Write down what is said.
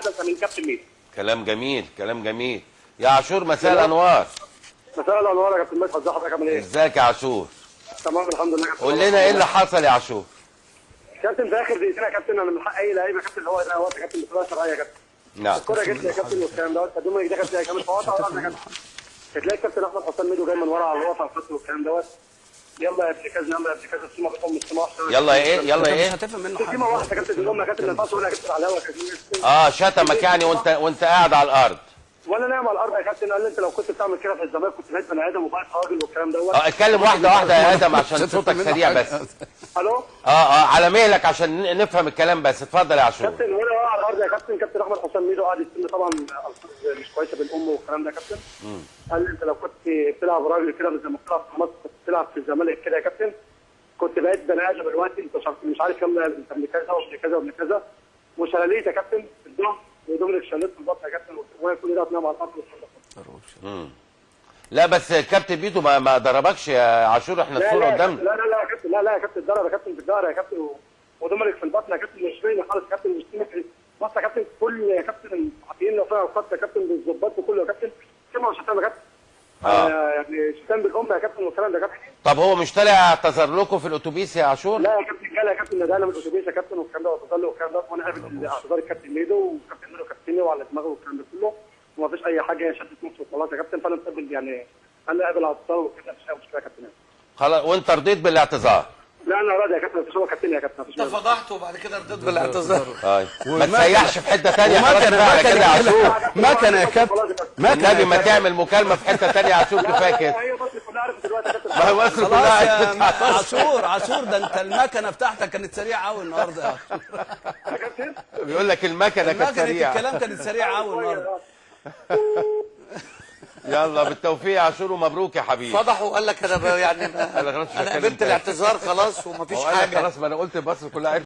حدث من كابتن ميدو. كلام جميل، كلام جميل. يا عاشور مساء الانوار. مساء الانوار يا كابتن مدحت، ازي حضرتك عامل ايه؟ ازيك يا عاشور؟ تمام الحمد لله. قول لنا ايه اللي حصل يا عاشور؟ كابتن في اخر دقيقتين يا كابتن، انا من حق اي لعيب يا كابتن اللي هو يضيع وقت يا كابتن بطريقه شرعيه يا كابتن. نعم. الكوره جت يا كابتن والكلام دوت، فدوما دخل فيها كامل فوقع وقعنا يا كابتن. هتلاقي كابتن احمد حسام ميدو جاي من ورا على الوقت على الخط والكلام دوت. يلا يا ابن كذا، يلا يا ابن كذا، السيما بتقوم السماح. يلا ايه؟ يلا مش ايه؟ هتفهم منه حاجه. السيما واحده يا كابتن، الام يا كابتن ما ينفعش اقولها يا كابتن على الهوا يا كابتن. شتمك يعني وانت قاعد على الارض. ولا نايم على الارض يا كابتن، قال لي انت لو كنت بتعمل كده في الزمالك كنت بقيت بني ادم وبقيت راجل والكلام دوت. اتكلم واحده واحده يا ادم عشان صوتك سريع بس. الو. على مهلك عشان نفهم الكلام بس. اتفضل يا عاشور. كابتن وانا على الارض يا كابتن، كابتن احمد حسام ميدو قعد يتم طبعا الفاظ مش كويسه بالام والكلام ده يا كابتن. قال لي انت لو كنت بتلعب راجل كده زي ما بتلعب في مصر، كنت بتلعب في الزمالك كده يا كابتن، كنت بقيت بني ادم دلوقتي. انت مش عارف يلا انت ابن كذا وابن كذا وابن كذا. وشلاليت يا كابتن في الظهر ودومينيك شلاليت في البطن يا كابتن، وانا كل ده اتنام على الارض. لا بس كابتن بيتو ما ضربكش يا عاشور، احنا الصوره قدامنا. لا يا كابتن، لا يا كابتن، ضرب يا كابتن في الظهر يا كابتن ودومينيك في البطن يا كابتن، مش باين خالص يا كابتن، مش سيمتري. بص يا كابتن كل يا كابتن الصحفيين لو فيها الخط يا كابتن بالظباط وكله يا كابتن سمع وشتام يا كابتن. يعني شتام بالام يا كابتن والكلام ده يا كابتن. طب هو مش طالع اعتذر لكم في الاتوبيس يا عاشور؟ لا يا كابتن، جالي يا كابتن ندانا من الاتوبيس يا كابتن والكلام ده واعتذر له والكلام ده، وانا قابل اعتذار الكابتن ميدو، وكابتن ميدو كابتني وعلى دماغه والكلام ده كله، وما فيش اي حاجه، هي شدت نص وخلاص يا كابتن. فانا مقبل يعني انا قابل اعتذار وكده، مش مشكله يا كابتن. خلاص وانت رضيت بالاعتذار؟ لا انا راضي يا كابتن، مش هو كابتن يا كابتن. انت فضحته وبعد كده رضيت بالاعتذار. ما تسيحش في حته ثانيه. مكنه كده يا عاشور، مكنه يا كابتن، النبي ما تعمل مكالمه في حته ثانيه يا عاشور، كفايه كده. هي بس كلها عرفت دلوقتي يا كابتن. ما هو مصر خلاص كلها يا عرفت. عاشور ده انت المكنه بتاعتك كانت سريعه قوي النهارده يا عاشور. يا كابتن بيقول لك المكنه كانت سريعه. الكلام كانت سريعه قوي النهارده. يلا بالتوفيق يا عاشور ومبروك يا حبيبي. فضحه وقال لك انا يعني انا قبلت الاعتذار خلاص ومفيش حاجه. خلاص ما انا قلت مصر كلها